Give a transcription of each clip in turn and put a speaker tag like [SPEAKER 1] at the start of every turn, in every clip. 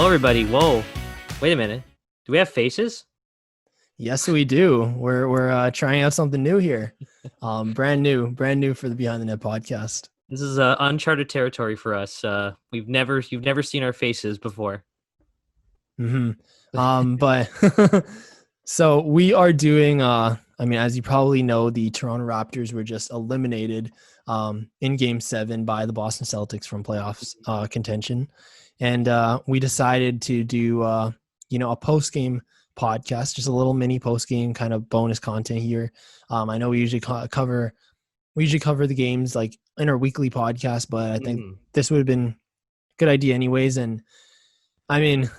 [SPEAKER 1] everybody. Whoa, wait a minute. Do we have faces?
[SPEAKER 2] Yes, we do. We're trying out something new here. Brand new for the Behind the Net podcast.
[SPEAKER 1] This is uncharted territory for us. You've never seen our faces before.
[SPEAKER 2] hmm but so we are doing. As you probably know, the Toronto Raptors were just eliminated in Game 7 by the Boston Celtics from playoffs contention, and we decided to do a post game podcast, just a little mini post game kind of bonus content here. I know we usually cover the games like in our weekly podcast, but I think this would have been a good idea anyways. And I mean,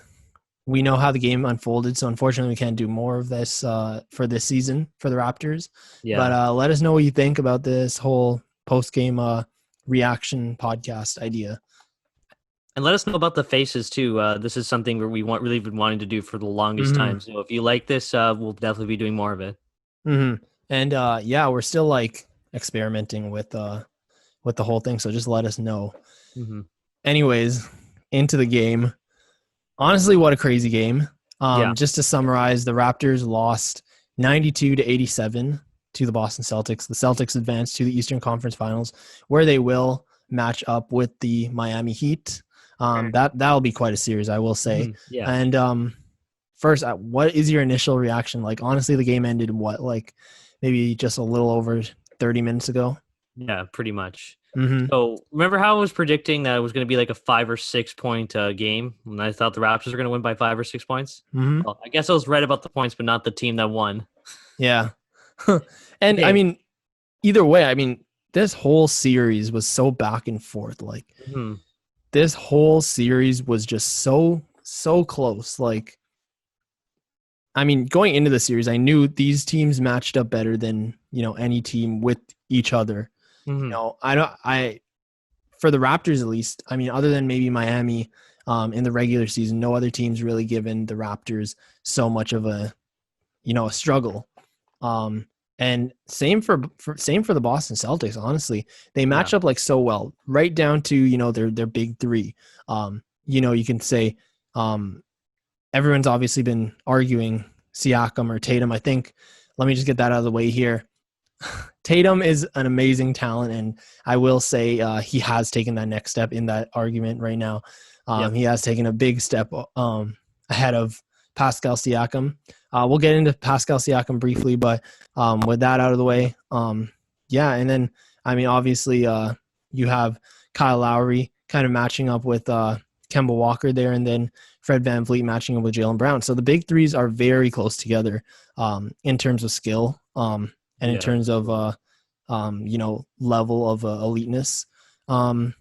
[SPEAKER 2] we know how the game unfolded, so unfortunately we can't do more of this for this season for the Raptors.
[SPEAKER 1] Yeah.
[SPEAKER 2] But let us know what you think about this whole post-game reaction podcast idea.
[SPEAKER 1] And let us know about the faces too. This is something where really been wanting to do for the longest time. So if you like this, we'll definitely be doing more of it.
[SPEAKER 2] And we're still like experimenting with the whole thing. So just let us know. Anyways, into the game. Honestly, what a crazy game. Just to summarize, the Raptors lost 92-87 to the Boston Celtics. The Celtics advanced to the Eastern Conference Finals, where they will match up with the Miami Heat. That'll be quite a series, I will say. And first, what is your initial reaction? Like, honestly, the game ended in maybe just a little over 30 minutes ago?
[SPEAKER 1] Yeah, pretty much. So remember how I was predicting that it was going to be like a 5 or 6 point game, and I thought the Raptors were going to win by 5 or 6 points? Well, I guess I was right about the points, but not the team that won.
[SPEAKER 2] Yeah. And I mean, either way, this whole series was so back and forth. Like, this whole series was just so close. Like, going into the series, I knew these teams matched up better than, any team with each other. For the Raptors, at least, other than maybe Miami in the regular season, no other teams really given the Raptors so much of a struggle. And same for the Boston Celtics. Honestly, they match up like so well, right down to their big three. You can say everyone's obviously been arguing Siakam or Tatum. I think let me just get that out of the way here. Tatum is an amazing talent, and I will say he has taken that next step in that argument right now. He has taken a big step ahead of Pascal Siakam. We'll get into Pascal Siakam briefly, but with that out of the way, and then obviously you have Kyle Lowry kind of matching up with Kemba Walker there, and then Fred VanVleet matching up with Jaylen Brown. So the big threes are very close together in terms of skill. And in terms of, level of eliteness. And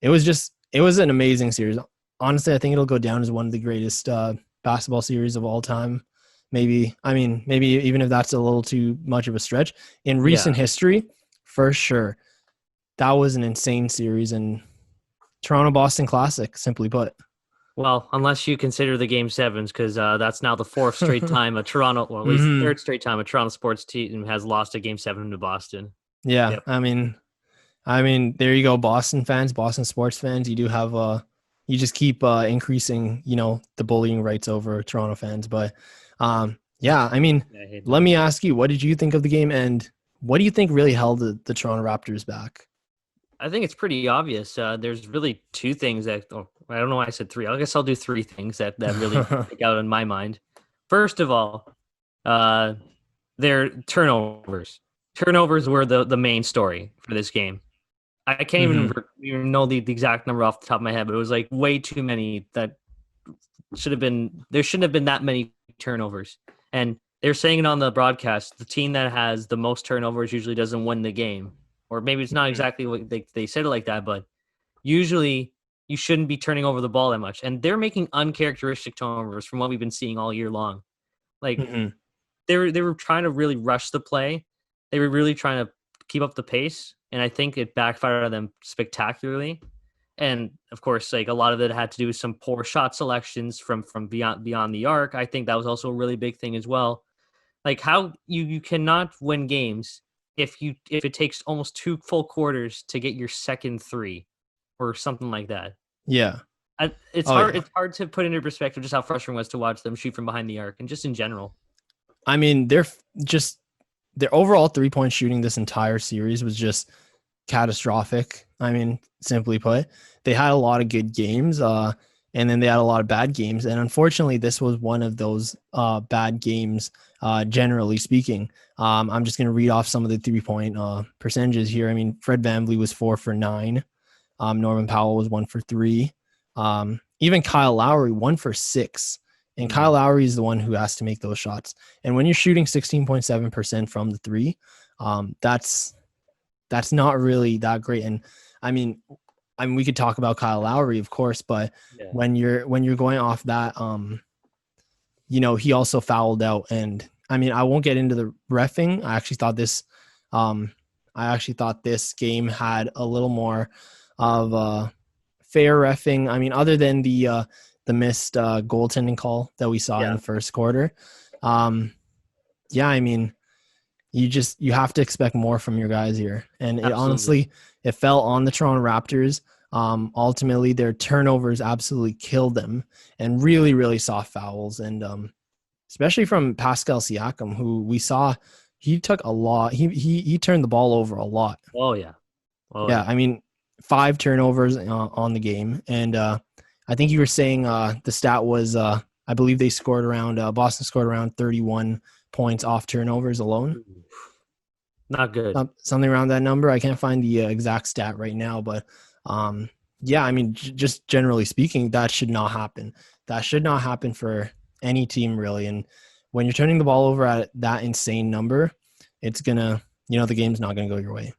[SPEAKER 2] it was an amazing series. Honestly, I think it'll go down as one of the greatest basketball series of all time. Maybe even if that's a little too much of a stretch. In recent history, for sure. That was an insane series and Toronto-Boston classic, simply put.
[SPEAKER 1] Well, unless you consider the Game 7s, because that's now the fourth straight time a Toronto, or at least third straight time a Toronto sports team has lost a Game 7 to Boston.
[SPEAKER 2] Yeah, yep. There you go, Boston fans, Boston sports fans. You do have you just keep increasing, the bullying rights over Toronto fans. But let me ask you, what did you think of the game, and what do you think really held the Toronto Raptors back?
[SPEAKER 1] I think it's pretty obvious. There's really two things that I don't know why I said three. I guess I'll do three things that really stick out in my mind. First of all, their turnovers. Turnovers were the main story for this game. I can't even know the exact number off the top of my head, but it was like way too many that there shouldn't have been that many turnovers. And they're saying it on the broadcast, the team that has the most turnovers usually doesn't win the game. Or maybe it's not exactly what they said it like that, but usually you shouldn't be turning over the ball that much. And they're making uncharacteristic turnovers from what we've been seeing all year long. Like they were trying to really rush the play. They were really trying to keep up the pace. And I think it backfired on them spectacularly. And of course, like a lot of it had to do with some poor shot selections from beyond the arc. I think that was also a really big thing as well. Like how you cannot win games if it takes almost 2 full quarters to get your second three or something like that.
[SPEAKER 2] Yeah.
[SPEAKER 1] It's
[SPEAKER 2] Oh
[SPEAKER 1] hard.
[SPEAKER 2] yeah.
[SPEAKER 1] It's hard to put into perspective just how frustrating it was to watch them shoot from behind the arc, and just in general.
[SPEAKER 2] I mean, just their overall 3-point shooting this entire series was just catastrophic. I mean, simply put, they had a lot of good games, and then they had a lot of bad games. And unfortunately, this was one of those bad games, generally speaking. I'm just going to read off some of the 3-point percentages here. I mean, Fred VanVleet was 4 for 9. Norman Powell was 1 for 3. Even Kyle Lowry, 1 for 6. And Kyle Lowry is the one who has to make those shots. And when you're shooting 16.7% from the three, that's not really that great. And I mean, we could talk about Kyle Lowry, of course, but when you're going off that, he also fouled out. And I mean, I won't get into the reffing. I actually thought this game had a little more of fair reffing. I mean, other than the missed goaltending call that we saw in the first quarter. I mean, you have to expect more from your guys here. And it honestly, it fell on the Toronto Raptors. Ultimately, their turnovers absolutely killed them, and really, really soft fouls. And especially from Pascal Siakam, who we saw, he took a lot. He turned the ball over a lot.
[SPEAKER 1] Oh yeah.
[SPEAKER 2] I mean, 5 turnovers on the game. And I think you were saying the stat was, I believe they scored around, Boston scored around 31 points off turnovers alone.
[SPEAKER 1] Not good.
[SPEAKER 2] Something around that number. I can't find the exact stat right now, but I mean, just generally speaking, that should not happen. That should not happen for any team, really. And when you're turning the ball over at that insane number, it's gonna, the game's not gonna go your way.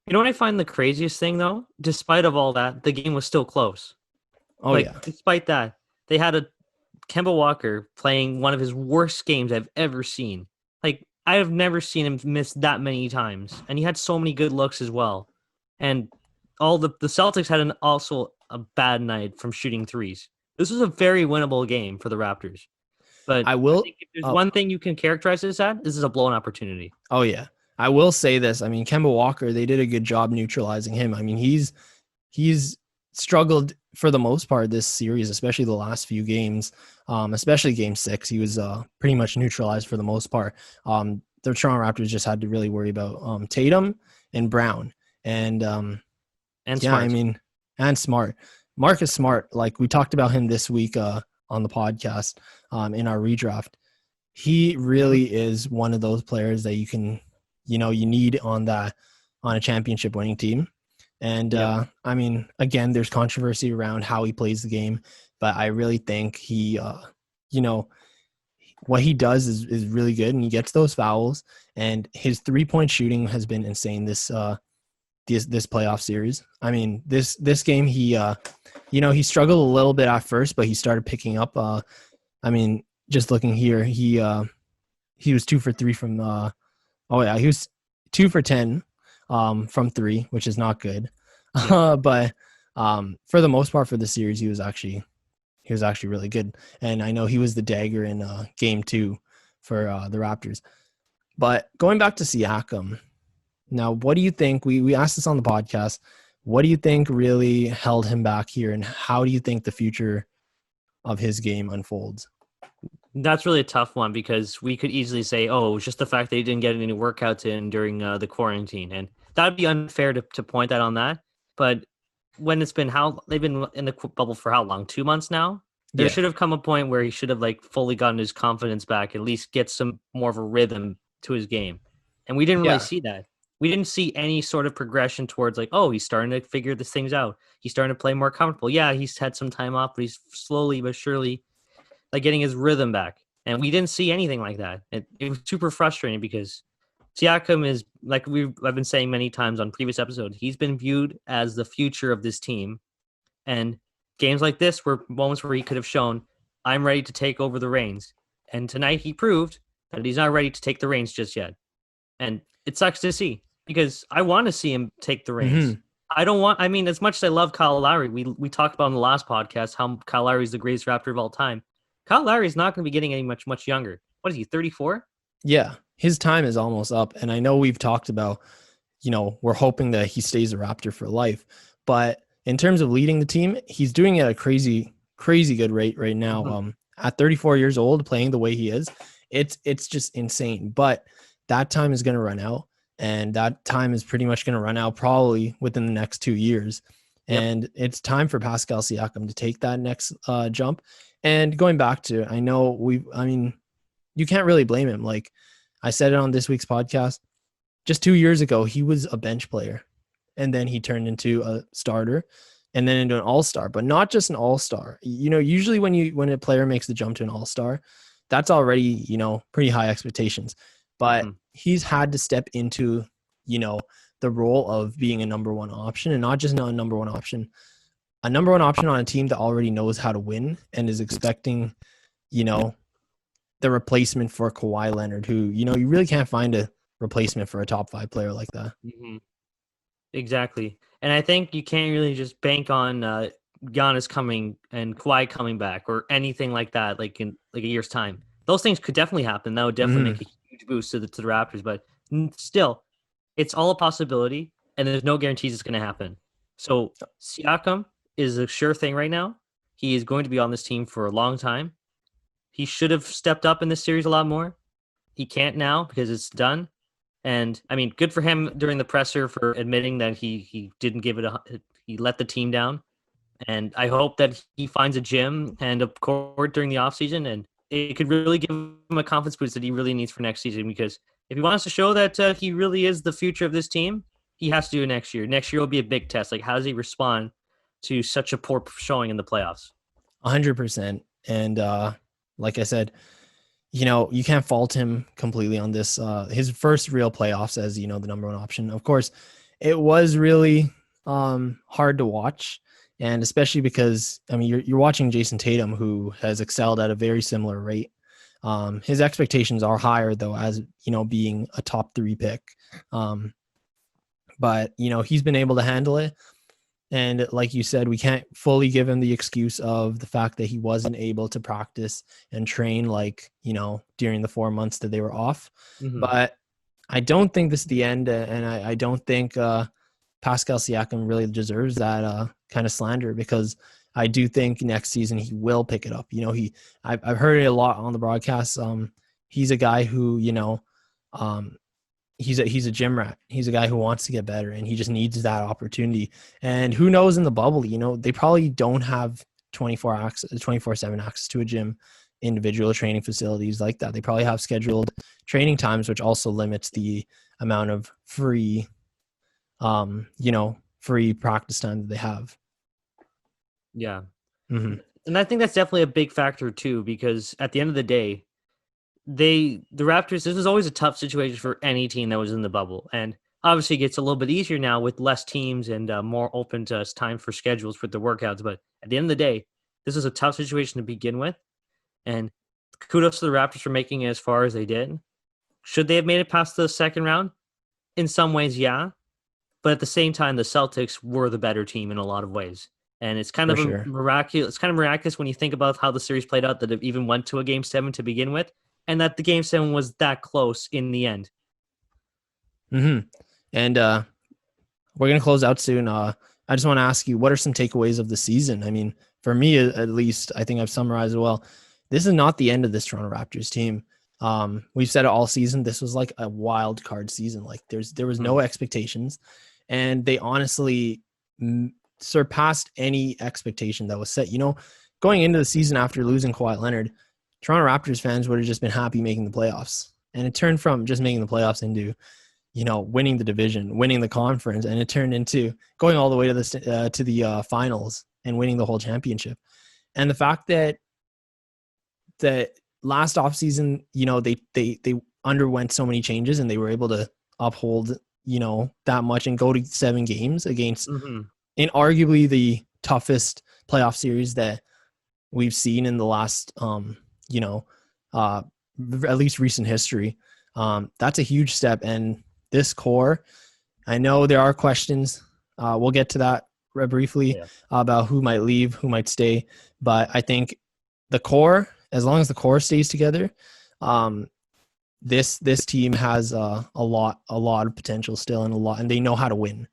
[SPEAKER 1] You know what I find the craziest thing, though? Despite of all that, the game was still close.
[SPEAKER 2] Oh, yeah.
[SPEAKER 1] Despite that, they had a Kemba Walker playing one of his worst games I've ever seen. Like, I have never seen him miss that many times. And he had so many good looks as well. And all the Celtics had also a bad night from shooting threes. This was a very winnable game for the Raptors. But I think if there's one thing you can characterize this at, this is a blown opportunity.
[SPEAKER 2] Oh, yeah. I will say this. I mean, Kemba Walker, they did a good job neutralizing him. I mean, he's struggled for the most part this series, especially the last few games, especially game 6. He was pretty much neutralized for the most part. The Toronto Raptors just had to really worry about Tatum and Brown and Smart. I mean, and Smart. Marcus Smart, like we talked about him this week on the podcast in our redraft. He really is one of those players that you can, you need on a championship winning team. And I mean, again, there's controversy around how he plays the game, but I really think he, what he does is really good, and he gets those fouls, and his 3-point shooting has been insane this playoff series. I mean, this game, he struggled a little bit at first, but he started picking up. I mean, just looking here, he was 2 for 3 from he was 2 for 10 from 3, which is not good. But for the most part for the series, he was actually really good. And I know he was the dagger in game 2 for the Raptors. But going back to Siakam, now, what do you think? We asked this on the podcast. What do you think really held him back here, and how do you think the future of his game unfolds?
[SPEAKER 1] That's really a tough one, because we could easily say, it was just the fact that he didn't get any workouts in during the quarantine. And that would be unfair to point that on that. But when it's been they've been in the bubble for how long? 2 months now? There should have come a point where he should have fully gotten his confidence back, at least get some more of a rhythm to his game. And we didn't really see that. We didn't see any sort of progression towards he's starting to figure these things out. He's starting to play more comfortable. Yeah, he's had some time off, but he's slowly but surely getting his rhythm back. And we didn't see anything like that. It was super frustrating, because Siakam is, I've been saying many times on previous episodes, he's been viewed as the future of this team. And games like this were moments where he could have shown, I'm ready to take over the reins. And tonight he proved that he's not ready to take the reins just yet. And it sucks to see, because I want to see him take the reins. Mm-hmm. As much as I love Kyle Lowry, we talked about in the last podcast how Kyle Lowry is the greatest Raptor of all time. Kyle Lowry is not going to be getting any much younger. What is he, 34?
[SPEAKER 2] Yeah, his time is almost up. And I know we've talked about, we're hoping that he stays a Raptor for life. But in terms of leading the team, he's doing it at a crazy good rate right now.
[SPEAKER 1] Mm-hmm.
[SPEAKER 2] At 34 years old, playing the way he is, it's just insane. But that time is going to run out, and that time is pretty much going to run out probably within the next 2 years.
[SPEAKER 1] Yep.
[SPEAKER 2] And it's time for Pascal Siakam to take that next jump. And going back to, I mean, you can't really blame him. Like I said it on this week's podcast, just 2 years ago, he was a bench player, and then he turned into a starter, and then into an all-star, but not just an all-star. Usually when a player makes the jump to an all-star, that's already, pretty high expectations. But he's had to step into, the role of being a number one option, and not just a number one option on a team that already knows how to win and is expecting, the replacement for Kawhi Leonard, who, you really can't find a replacement for a top 5 player like that.
[SPEAKER 1] Mm-hmm. Exactly. And I think you can't really just bank on Giannis coming and Kawhi coming back or anything like that, like in like a year's time. Those things could definitely happen. That would definitely make a huge boost to the Raptors, but still, it's all a possibility, and there's no guarantees it's going to happen. So Siakam is a sure thing right now. He is going to be on this team for a long time. He should have stepped up in this series a lot more. He can't now because it's done. And I mean, good for him during the presser for admitting that he didn't give it he let the team down. And I hope that he finds a gym and a court during the offseason, and it could really give him a confidence boost that he really needs for next season, because if he wants to show that he really is the future of this team, he has to do it next year. Next year will be a big test. Like, how does he respond to such a poor showing in the playoffs?
[SPEAKER 2] 100%. And like I said, you can't fault him completely on this. His first real playoffs as, the number one option. Of course, it was really hard to watch. And especially because, I mean, you're watching Jason Tatum, who has excelled at a very similar rate. His expectations are higher, though, as, being a top 3 pick. But, he's been able to handle it. And like you said, we can't fully give him the excuse of the fact that he wasn't able to practice and train during the 4 months that they were off. Mm-hmm. But I don't think this is the end. And I don't think Pascal Siakam really deserves that kind of slander, because I do think next season he will pick it up. I've heard it a lot on the broadcast. He's a guy who, he's a gym rat. He's a guy who wants to get better, and he just needs that opportunity. And who knows, in the bubble, they probably don't have 24/7 access to a gym, individual training facilities like that. They probably have scheduled training times, which also limits the amount of free practice time that they have.
[SPEAKER 1] Yeah. Mm-hmm. And I think that's definitely a big factor too, because at the end of the day, the Raptors, this was always a tough situation for any team that was in the bubble. And obviously it gets a little bit easier now with less teams and more open to time for schedules for the workouts. But at the end of the day, this is a tough situation to begin with. And kudos to the Raptors for making it as far as they did. Should they have made it past the second round? In some ways, yeah. But at the same time, the Celtics were the better team in a lot of ways. And it's kind of miraculous. It's kind of miraculous when you think about how the series played out, that it even went to a Game 7 to begin with, and that the Game 7 was that close in the end.
[SPEAKER 2] Mm-hmm. And we're going to close out soon. I just want to ask you, what are some takeaways of the season? I mean, for me, at least, I think I've summarized it well. This is not the end of this Toronto Raptors team. We've said it all season. This was like a wild card season. Like there was no expectations, and they honestly surpassed any expectation that was set. Going into the season after losing Kawhi Leonard, Toronto Raptors fans would have just been happy making the playoffs. And it turned from just making the playoffs into, winning the division, winning the conference, and it turned into going all the way to the finals and winning the whole championship. And the fact that last offseason, they underwent so many changes, and they were able to uphold, that much and go to 7 games against in arguably the toughest playoff series that we've seen in the last, at least recent history. That's a huge step. And this core, I know there are questions. We'll get to that briefly about who might leave, who might stay. But I think the core, as long as the core stays together, this team has a lot of potential still, and they know how to win.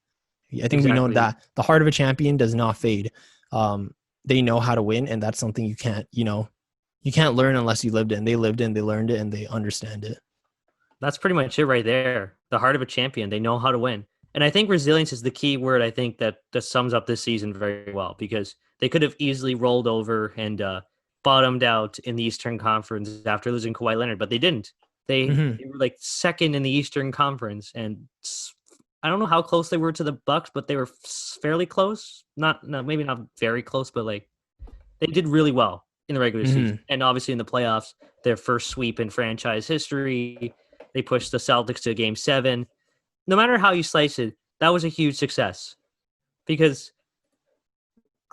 [SPEAKER 2] I think we know
[SPEAKER 1] Exactly.
[SPEAKER 2] that the heart of a champion does not fade. They know how to win, and that's something you can't learn unless you lived it. And they lived it, and they learned it, and they understand it.
[SPEAKER 1] That's pretty much it right there. The heart of a champion. They know how to win. And I think resilience is the key word, I think, that sums up this season very well, because they could have easily rolled over and bottomed out in the Eastern Conference after losing Kawhi Leonard, but they didn't.
[SPEAKER 2] Hmm.
[SPEAKER 1] They were like second in the Eastern Conference, and I don't know how close they were to the Bucks, but they were fairly close. Not no, maybe not very close, but like they did really well in the regular season.
[SPEAKER 2] Hmm.
[SPEAKER 1] And obviously in the playoffs, their first sweep in franchise history, they pushed the Celtics to game 7. No matter how you slice it, that was a huge success, because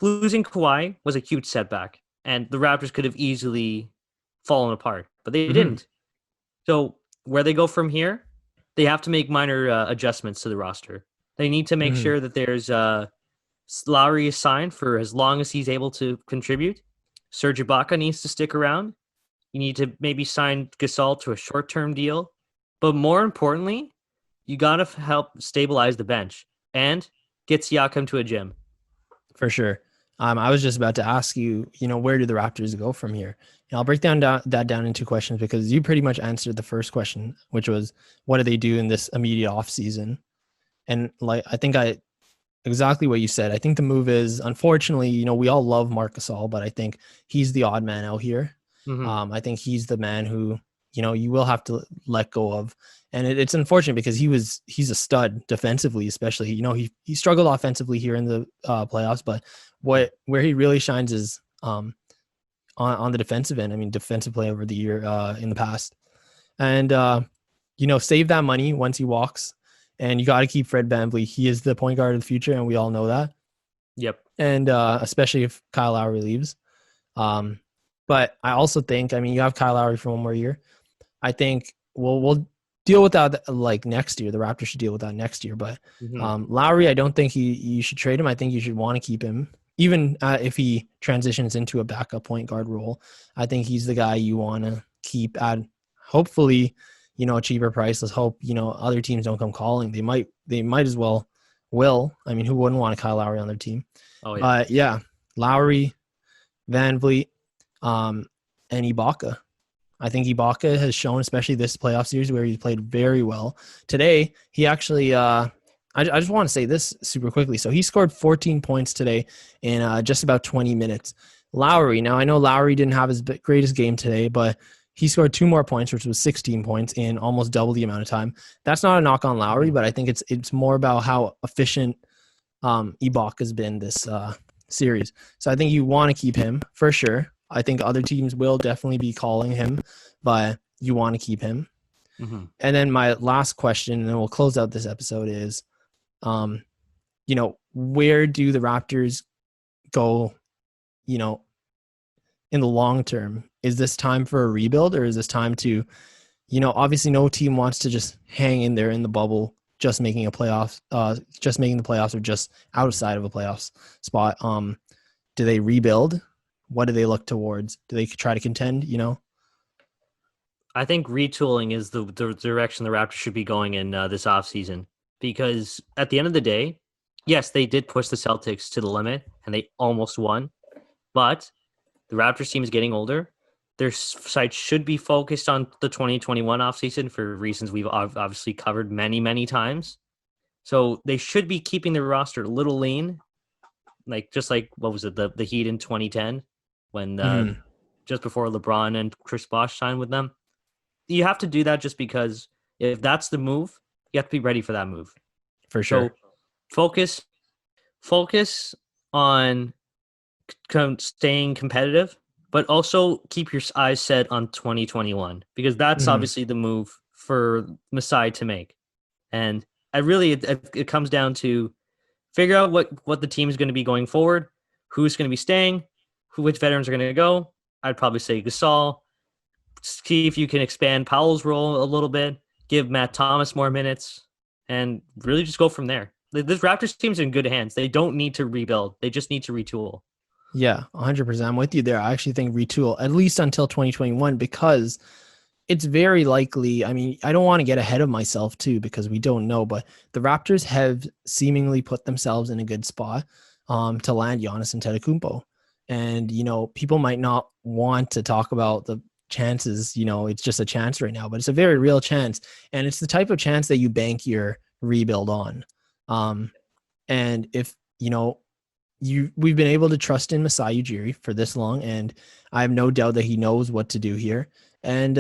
[SPEAKER 1] losing Kawhi was a huge setback, and the Raptors could have easily fallen apart, but they
[SPEAKER 2] Hmm.
[SPEAKER 1] didn't. So where they go from here, they have to make minor adjustments to the roster. They need to make
[SPEAKER 2] Hmm.
[SPEAKER 1] sure that there's Lowry is signed for as long as he's able to contribute. Serge Ibaka needs to stick around. You need to maybe sign Gasol to a short-term deal. But more importantly, you got to help stabilize the bench and get Siakam to a gym.
[SPEAKER 2] For sure. I was just about to ask you, where do the Raptors go from here? And I'll break that down into questions because you pretty much answered the first question, which was, what do they do in this immediate off season? And like, I think exactly what you said. I think the move is, unfortunately, we all love Marc Gasol, but I think he's the odd man out here.
[SPEAKER 1] Mm-hmm.
[SPEAKER 2] I think he's the man who, you will have to let go of. And it's unfortunate because he's a stud defensively, especially. He struggled offensively here in the playoffs, but where he really shines is on the defensive end. I mean, defensive player over the year in the past. And save that money once he walks. And you got to keep Fred VanVleet. He is the point guard of the future, and we all know that.
[SPEAKER 1] Yep.
[SPEAKER 2] And especially if Kyle Lowry leaves. But I also think, I mean, you have Kyle Lowry for one more year. I think we'll deal with that like next year. The Raptors should deal with that next year. But
[SPEAKER 1] Mm-hmm.
[SPEAKER 2] Lowry, I don't think you should trade him. I think you should want to keep him, even if he transitions into a backup point guard role. I think he's the guy you want to keep at, hopefully, a cheaper price. Let's hope other teams don't come calling. They might as well. I mean, who wouldn't want a Kyle Lowry on their team?
[SPEAKER 1] Oh, yeah.
[SPEAKER 2] Yeah, Lowry, VanVleet, and Ibaka. I think Ibaka has shown, especially this playoff series, where he played very well. Today, he actually, I just want to say this super quickly. So he scored 14 points today in just about 20 minutes. Lowry, now I know Lowry didn't have his greatest game today, but he scored 2 more points, which was 16 points in almost double the amount of time. That's not a knock on Lowry, but I think it's more about how efficient Ibaka has been this series. So I think you want to keep him for sure. I think other teams will definitely be calling him, but you want to keep him.
[SPEAKER 1] Mm-hmm.
[SPEAKER 2] And then my last question, and then we'll close out this episode, is, where do the Raptors go, in the long term? Is this time for a rebuild, or is this time to, obviously no team wants to just hang in there in the bubble, just making the playoffs or just outside of a playoffs spot. Do they rebuild? What do they look towards? Do they try to contend?
[SPEAKER 1] I think retooling is the direction the Raptors should be going in this offseason, because at the end of the day, yes, they did push the Celtics to the limit and they almost won, but the Raptors team is getting older. Their sights should be focused on the 2021 offseason for reasons we've obviously covered many, many times. So they should be keeping their roster a little lean, just like what was it, the Heat in 2010 when just before LeBron and Chris Bosh signed with them. You have to do that just because if that's the move, you have to be ready for that move.
[SPEAKER 2] For sure.
[SPEAKER 1] So focus on staying competitive, but also keep your eyes set on 2021, because that's obviously the move for Masai to make. And it comes down to figure out what the team is going to be going forward, who's going to be staying, which veterans are going to go. I'd probably say Gasol. See if you can expand Powell's role a little bit, give Matt Thomas more minutes, and really just go from there. This Raptors team's in good hands. They don't need to rebuild. They just need to retool.
[SPEAKER 2] Yeah, 100%. I'm with you there. I actually think retool, at least until 2021, because it's very likely. I mean, I don't want to get ahead of myself too because we don't know, but the Raptors have seemingly put themselves in a good spot to land Giannis Antetokounmpo. And people might not want to talk about the chances. It's just a chance right now, but it's a very real chance, and it's the type of chance that you bank your rebuild on. And if we've been able to trust in Masai Ujiri for this long, and I have no doubt that he knows what to do here. And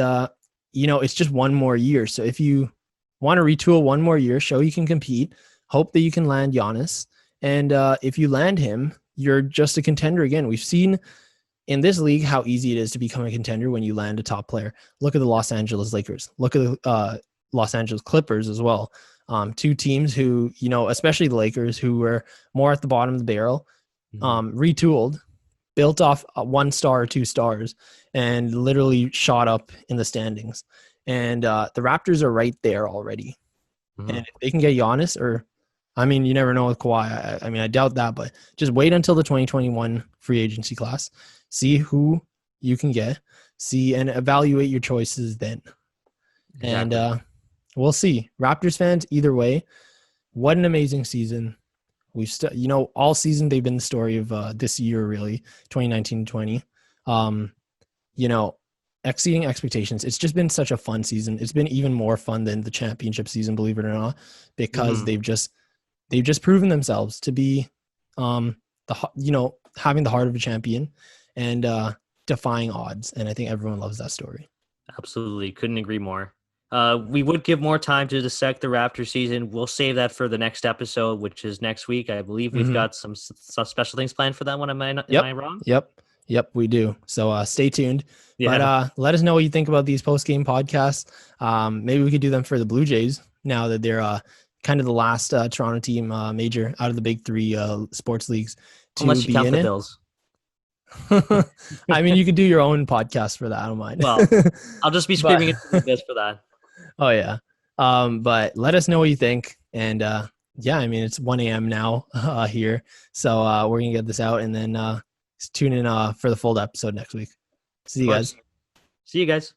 [SPEAKER 2] it's just one more year. So if you want to retool one more year, show you can compete, hope that you can land Giannis, and if you land him, you're just a contender again. We've seen in this league how easy it is to become a contender when you land a top player. Look at the Los Angeles Lakers. Look at the Los Angeles Clippers as well. Two teams who, especially the Lakers, who were more at the bottom of the barrel, retooled, built off 1 star or 2 stars, and literally shot up in the standings. And the Raptors are right there already. And if they can get Giannis, you never know with Kawhi. I doubt that, but just wait until the 2021 free agency class. See who you can get. See and evaluate your choices then. Exactly. And we'll see. Raptors fans, either way, what an amazing season. We've all season they've been the story of this year, really, 2019-20. Exceeding expectations. It's just been such a fun season. It's been even more fun than the championship season, believe it or not, because they've just proven themselves to be having the heart of a champion and defying odds. And I think everyone loves that story.
[SPEAKER 1] Absolutely. Couldn't agree more. We would give more time to dissect the Raptors season. We'll save that for the next episode, which is next week. I believe we've got some special things planned for that one. Am I wrong?
[SPEAKER 2] Yep, we do. So stay tuned. Yeah. But let us know what you think about these post-game podcasts. Maybe we could do them for the Blue Jays now that they're kind of the last Toronto team major out of the big 3 sports leagues to
[SPEAKER 1] Unless you count the
[SPEAKER 2] it.
[SPEAKER 1] Bills.
[SPEAKER 2] You could do your own podcast for that. I don't mind.
[SPEAKER 1] Well, I'll just be screaming into the abyss for that.
[SPEAKER 2] Oh, yeah. But let us know what you think. And it's 1 a.m. now here. So we're going to get this out and then tune in for the full episode next week. See you guys.